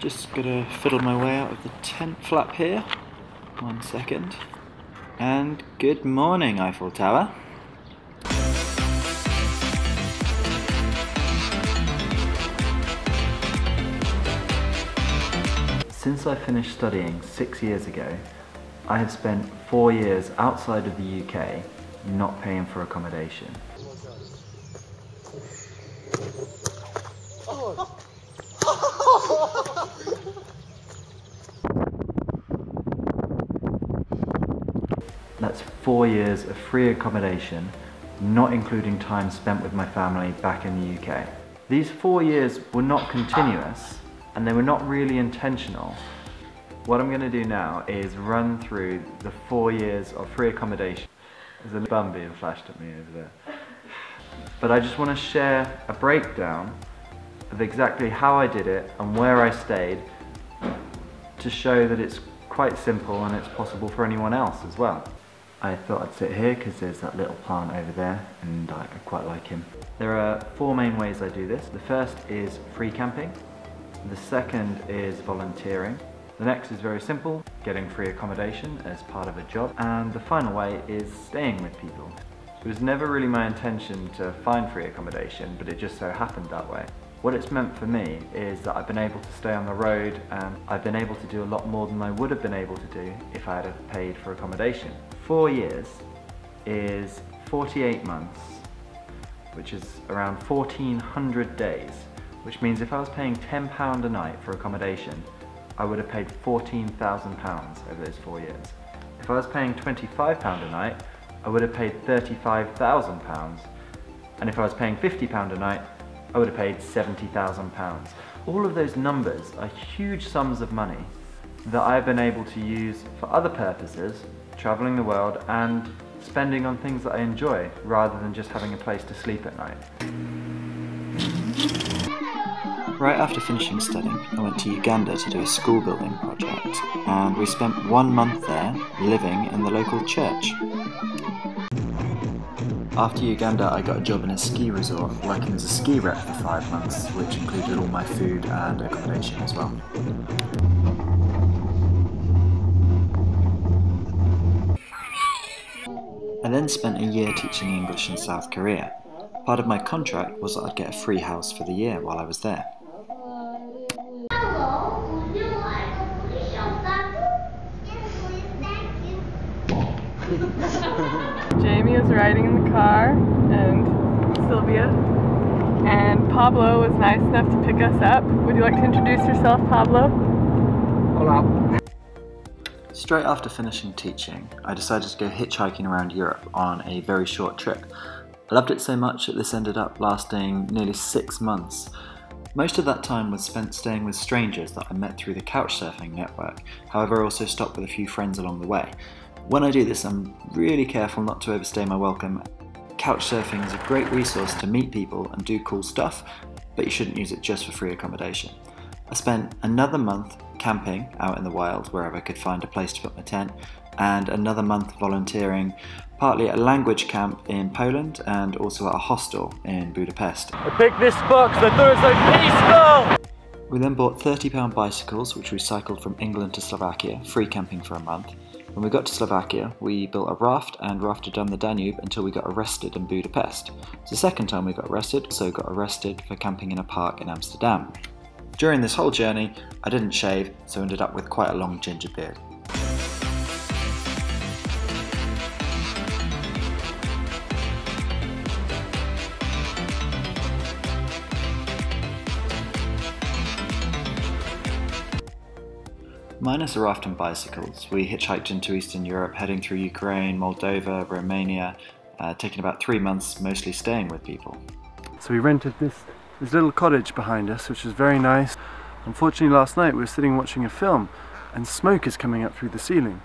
Just gotta fiddle my way out of the tent flap here. 1 second. And good morning, Eiffel Tower. Since I finished studying 6 years ago, I have spent 4 years outside of the UK not paying for accommodation. That's 4 years of free accommodation, not including time spent with my family back in the UK. These 4 years were not continuous and they were not really intentional. What I'm going to do now is run through the 4 years of free accommodation. There's a bum being flashed at me over there. But I just want to share a breakdown of exactly how I did it and where I stayed to show that it's quite simple and it's possible for anyone else as well. I thought I'd sit here because there's that little plant over there and I quite like him. There are 4 main ways I do this. The first is free camping. The second is volunteering. The next is very simple, getting free accommodation as part of a job. And the final way is staying with people. It was never really my intention to find free accommodation, but it just so happened that way. What it's meant for me is that I've been able to stay on the road and I've been able to do a lot more than I would have been able to do if I had have paid for accommodation. 4 years is 48 months, which is around 1,400 days, which means if I was paying £10 a night for accommodation, I would have paid £14,000 over those 4 years. If I was paying £25 a night, I would have paid £35,000. And if I was paying £50 a night, I would have paid £70,000. All of those numbers are huge sums of money that I've been able to use for other purposes, traveling the world and spending on things that I enjoy, rather than just having a place to sleep at night. Right after finishing studying, I went to Uganda to do a school building project, and we spent 1 month there living in the local church. After Uganda, I got a job in a ski resort, working as a ski rep for 5 months, which included all my food and accommodation as well. I then spent a year teaching English in South Korea. Part of my contract was that I'd get a free house for the year while I was there. Jamie is riding in the car, and Sylvia. And Pablo was nice enough to pick us up. Would you like to introduce yourself, Pablo? Hola. Straight after finishing teaching, I decided to go hitchhiking around Europe on a very short trip. I loved it so much that this ended up lasting nearly 6 months. Most of that time was spent staying with strangers that I met through the couchsurfing network. However, I also stopped with a few friends along the way. When I do this, I'm really careful not to overstay my welcome. Couchsurfing is a great resource to meet people and do cool stuff, but you shouldn't use it just for free accommodation. I spent another month camping out in the wild wherever I could find a place to put my tent, and another month volunteering, partly at a language camp in Poland and also at a hostel in Budapest. I picked this spot because I thought it was so peaceful! We then bought £30 bicycles, which we cycled from England to Slovakia, free camping for a month. When we got to Slovakia, we built a raft and rafted down the Danube until we got arrested in Budapest. It's the second time we got arrested, so got arrested for camping in a park in Amsterdam. During this whole journey, I didn't shave, so ended up with quite a long ginger beard. Minus a raft and bicycles, we hitchhiked into Eastern Europe, heading through Ukraine, Moldova, Romania, taking about 3 months, mostly staying with people. So we rented this little cottage behind us, which was very nice. Unfortunately, last night we were sitting watching a film and smoke is coming up through the ceiling.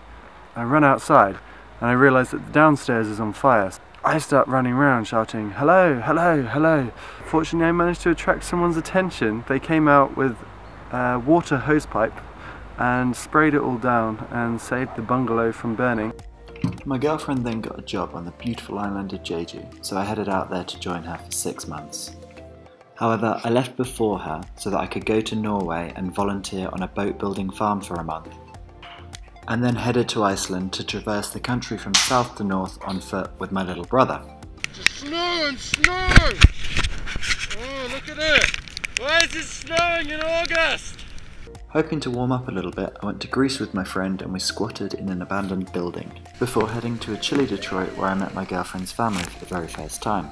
I run outside and I realise that the downstairs is on fire. I start running around shouting, "Hello, hello, hello." Fortunately, I managed to attract someone's attention. They came out with a water hose pipe and sprayed it all down and saved the bungalow from burning. My girlfriend then got a job on the beautiful island of Jeju, so I headed out there to join her for 6 months. However, I left before her so that I could go to Norway and volunteer on a boat building farm for a month, and then headed to Iceland to traverse the country from south to north on foot with my little brother. It's snowing! Oh, look at it! Why is it snowing in August? Hoping to warm up a little bit, I went to Greece with my friend and we squatted in an abandoned building, before heading to a chilly Detroit where I met my girlfriend's family for the very first time.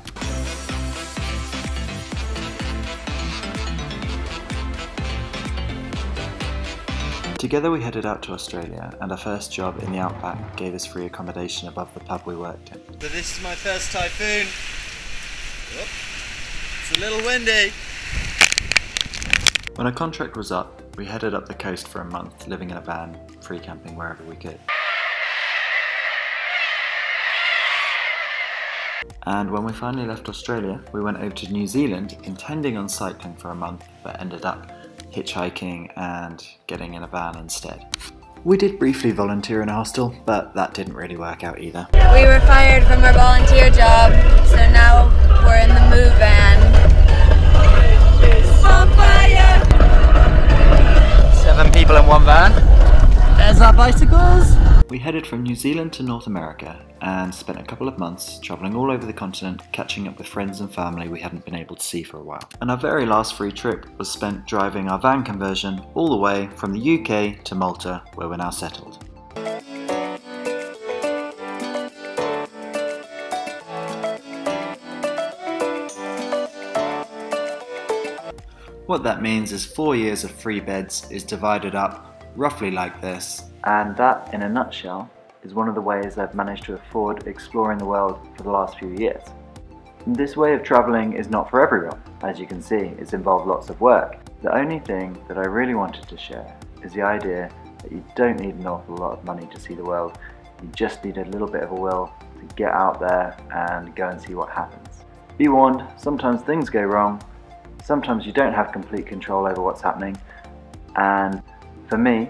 Together we headed out to Australia, and our first job in the outback gave us free accommodation above the pub we worked in. So this is my first typhoon. Oop. It's a little windy. When our contract was up, we headed up the coast for a month, living in a van, free camping wherever we could. And when we finally left Australia, we went over to New Zealand, intending on cycling for a month, but ended up hitchhiking and getting in a van instead. We did briefly volunteer in a hostel, but that didn't really work out either. We were fired from our volunteer job, so now we're in the move van. On fire! 7 people in one van. There's our bicycles. We headed from New Zealand to North America and spent a couple of months travelling all over the continent, catching up with friends and family we hadn't been able to see for a while. And our very last free trip was spent driving our van conversion all the way from the UK to Malta, where we're now settled. What that means is 4 years of free beds is divided up roughly like this. And that, in a nutshell, is one of the ways I've managed to afford exploring the world for the last few years. This way of travelling is not for everyone. As you can see, it's involved lots of work. The only thing that I really wanted to share is the idea that you don't need an awful lot of money to see the world. You just need a little bit of a will to get out there and go and see what happens. Be warned, sometimes things go wrong. Sometimes you don't have complete control over what's happening, and for me,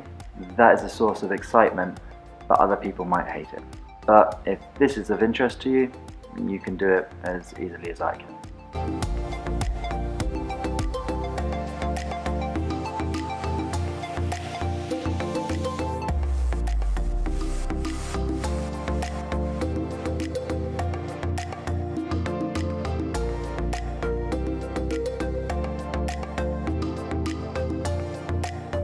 that is a source of excitement, but other people might hate it. But if this is of interest to you, you can do it as easily as I can.